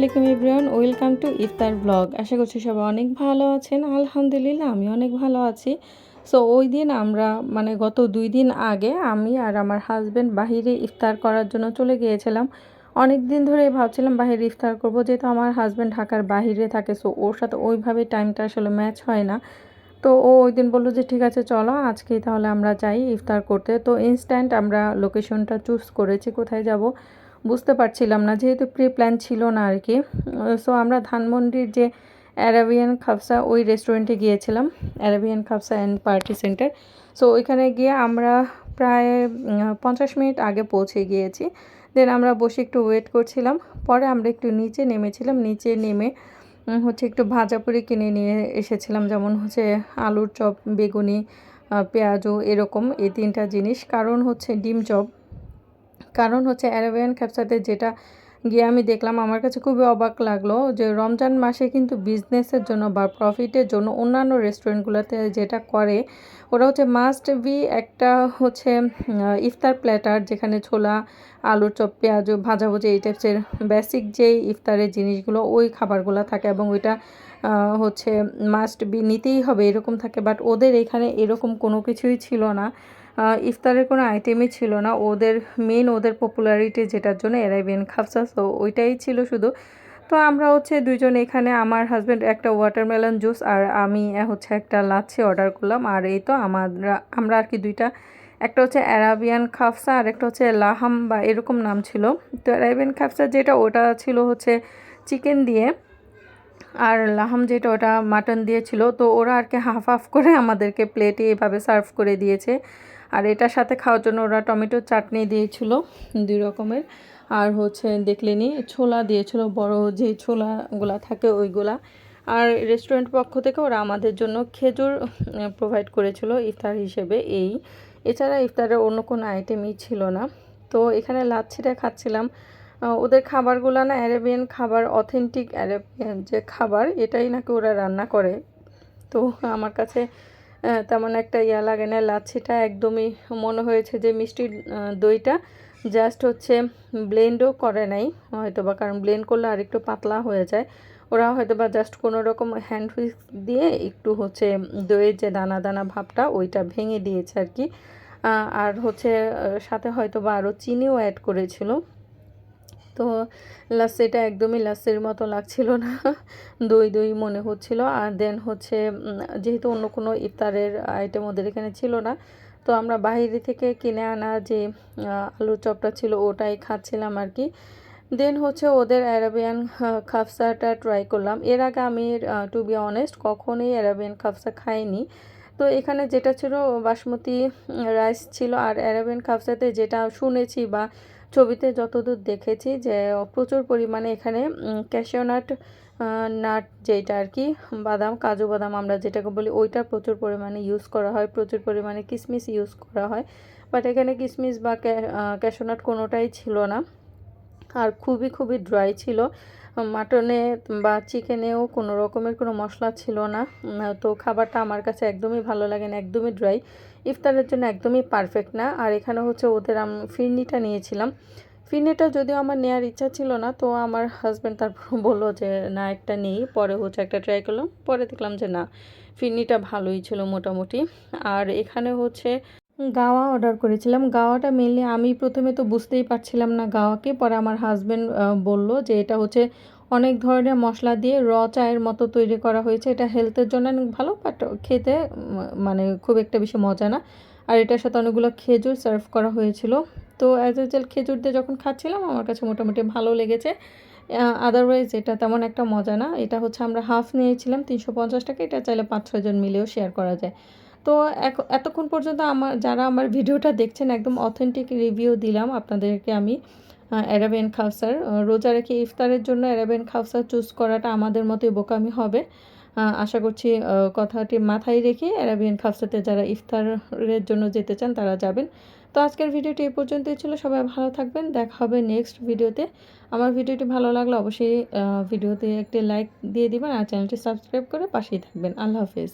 আলাইকুম everyone, welcome to ইফতার blog. আশা করছি সবাই অনেক ভালো আছেন। আলহামদুলিল্লাহ আমি অনেক ভালো আছি। সো ওই দিন আমরা গত 2 দিন আগে আমি আর আমার হাজব্যান্ড বাহিরে ইফতার করার জন্য চলে গিয়েছিলাম। অনেক দিন ধরে ভাবছিলাম বাহিরে ইফতার করব, যেহেতু আমার হাজব্যান্ড ঢাকার বাহিরে থাকে। সো ওর সাথে ওইভাবে টাইমটা আসলে ম্যাচ হয় না। তো ও ওই দিন বললো যে ঠিক আছে চলো আজকেই তাহলে আমরা যাই ইফতার করতে। তো ইনস্ট্যান্ট আমরা লোকেশনটা চুজ করেছি, কোথায় যাব বুঝতে পারছিলাম না, যেহেতু প্রি প্ল্যান ছিল না আর কি। সো আমরা ধানমন্ডির যে অ্যারাবিয়ান খাবসা ওই রেস্টুরেন্টে গিয়েছিলাম, অ্যারাবিয়ান খাবসা অ্যান্ড পার্টি সেন্টার। সো ওইখানে গিয়ে আমরা প্রায় 50 মিনিট আগে পৌঁছে গিয়েছি। দেন আমরা বসে একটু ওয়েট করছিলাম। পরে আমরা একটু নিচে নেমেছিলাম, নিচে নেমে হচ্ছে একটু ভাজাপুরি কিনে নিয়ে এসেছিলাম, যেমন হচ্ছে আলুর চপ, বেগুনি, পেঁয়াজু, এরকম এই 3টা জিনিস। কারণ হচ্ছে ডিম চপ, কারণ হচ্ছে অ্যারাবিয়ান ক্যাপসাতে যেটা গিয়ে আমি দেখলাম, আমার কাছে খুবই অবাক লাগলো যে রমজান মাসে কিন্তু বিজনেসের জন্য বা প্রফিটের জন্য অন্যান্য রেস্টুরেন্টগুলোতে যেটা করে, ওরা হচ্ছে মাস্ট বি একটা হচ্ছে ইফতার প্ল্যাটার, যেখানে ছোলা, আলুর চপ, পেঁয়াজ ভাজাভুজি, এই টাইপসের বেসিক যেই ইফতারের জিনিসগুলো ওই খাবারগুলো থাকে, এবং ওইটা হচ্ছে মাস্ট বি নিতেই হবে এরকম থাকে। বাট ওদের এখানে এরকম কোনো কিছুই ছিল না, ইফতারের কোনো আইটেমই ছিল না। ওদের পপুলারিটি যেটার জন্য অ্যারাবিয়ান খাবসা, তো ওইটাই ছিল শুধু। তো আমরা হচ্ছে দুইজন, এখানে আমার হাজব্যান্ড একটা ওয়াটারমেলন জুস আর আমি হচ্ছে একটা লাচ্ছি অর্ডার করলাম। আর এই তো আমরা আর কি দুইটা, একটা হচ্ছে অ্যারাবিয়ান খাবসা আর একটা হচ্ছে লাহাম বা এরকম নাম ছিল। তো অ্যারাবিয়ান খাবসা যেটা ওটা ছিল হচ্ছে চিকেন দিয়ে, আর লাহাম যেটা ওটা মাটন দিয়েছিল। তো ওরা আর কি হাফ হাফ করে আমাদেরকে প্লেটে এভাবে সার্ভ করে দিয়েছে। আর এটার সাথে খাওয়ার জন্য ওরা টমেটো চাটনি দিয়েছিল 2 রকমের। আর হচ্ছে দেখলেনি ছোলা দিয়েছিল, বড় যে ছোলাগুলা থাকে ওইগুলা। আর রেস্টুরেন্ট পক্ষ থেকে ওরা আমাদের জন্য খেজুর প্রোভাইড করেছিল ইফতার হিসেবে। এছাড়া ইফতারের অন্য কোনো আইটেমই ছিল না। তো এখানে লাচ্ছিটা খাচ্ছিলাম। ওদের খাবারগুলো না অ্যারাবিয়ান খাবার, অথেন্টিক অ্যারাবিয়ান যে খাবার, এটাই নাকি ওরা রান্না করে। তো আমার কাছে তেমন একটা লাগে না। লাচ্ছিটা একদমই মনে হয়েছে যে মিষ্টি দইটা জাস্ট হচ্ছে ব্লেন্ডও করে নাই হয়তো বা, কারণ ব্লেন্ড করলে আর একটু পাতলা হয়ে যায়। ওরা হয়তো বা জাস্ট কোনো রকম হ্যান্ড হুইস্ক দিয়ে একটু হচ্ছে দইয়ের যে দানা দানা ভাবটা ওইটা ভেঙে দিয়েছে আর কি। আর হচ্ছে সাথে হয়তো বা আরও চিনিও অ্যাড করেছিল। তো লাচ্ছিটা একদমই লাচ্ছির মতো লাগছিল না, দই দই মনে হচ্ছিল। আর দেন হচ্ছে যেহেতু অন্য কোনো ইফতারের আইটেম ওদের এখানে ছিল না, তো আমরা বাইরে থেকে কিনে আনা যে আলুর চপটা ছিল ওটাই খাচ্ছিলাম আর কি। দেন হচ্ছে ওদের অ্যারাবিয়ান খাবসাটা ট্রাই করলাম। এর আগে আমি টু বি অনেস্ট কখনোই অ্যারাবিয়ান খাবসা খাইনি। তো এখানে যেটা ছিল বাসমতি রাইস ছিল। আর অ্যারাবিয়ান খাবসাতে যেটা শুনেছি বা ছবিতে যতদূর দেখেছি, যে প্রচুর পরিমাণে এখানে ক্যাশিউ নাট, নাট যেটা আর কি, বাদাম, কাজু বাদাম আমরা যেটাকে বলি, ওইটা প্রচুর পরিমাণে ইউজ করা হয়, প্রচুর পরিমাণে কিশমিশ ইউজ করা হয়। বাট এখানে কিশমিশ বা ক্যাশিউ নাট কোনোটাই ছিল না। আর খুবই খুবই ড্রাই ছিল। মাটনে বা চিকেনেও কোনো রকমের কোনো মশলা ছিল না। তো খাবারটা আমার কাছে একদমই ভালো লাগে না, একদমই ড্রাই, ইফতারের জন্য একদমই পারফেক্ট না। আর এখানে হচ্ছে ওদের ফিরনিটা নিয়েছিলাম। ফিরনিটা যদিও আমার নেওয়ার ইচ্ছা ছিল না, তো আমার হাজব্যান্ড তারপর বললো যে না একটা নেই। পরে হচ্ছে একটা ট্রাই করলাম, পরে দেখলাম যে না, ফিরনিটা ভালোই ছিল মোটামুটি। আর এখানে হচ্ছে গাওয়া অর্ডার করেছিলাম। গাওয়াটা মেনলি আমি প্রথমে তো বুঝতেই পারছিলাম না গাওয়াকে, পরে আমার হাজব্যান্ড বলল যে এটা হচ্ছে অনেক ধরনের মশলা দিয়ে চায়ের মতো তৈরি করা হয়েছে, এটা হেলথের জন্য অনেক ভালো, বাট খেতে খুব একটা বেশি মজা না। আর এটার সাথে অনেকগুলো খেজুর সার্ভ করা হয়েছিল। তো অ্যাজ ইউজুয়াল খেজুর দিয়ে যখন খাচ্ছিলাম আমার কাছে মোটামুটি ভালো লেগেছে। আদারওয়াইজ এটা তেমন একটা মজা না। এটা হচ্ছে আমরা হাফ নিয়েছিলাম 350 টাকা, এটা চাইলে 5-6 জন মিলেও শেয়ার করা যায়। তো এতক্ষণ পর্যন্ত যারা আমার ভিডিওটা দেখছেন, একদম অথেন্টিক রিভিউ দিলাম আপনাদেরকে আমি অ্যারাবিয়ান খাবসার। রোজা রেখে ইফতারের জন্য অ্যারাবিয়ান খাবসা চুজ করাটা আমাদের মতোই বোকামি হবে। আশা করছি কথাটি মাথায় রেখে অ্যারাবিয়ান খাবসাতে যারা ইফতারের জন্য যেতে চান তারা যাবেন। তো আজকের ভিডিওটি এই পর্যন্তই ছিল। সবাই ভালো থাকবেন, দেখা হবে নেক্সট ভিডিওতে। আমার ভিডিওটি ভালো লাগলে অবশ্যই ভিডিওতে একটি লাইক দিয়ে দিবেন আর চ্যানেলটি সাবস্ক্রাইব করে পাশেই থাকবেন। আল্লাহ হাফেজ।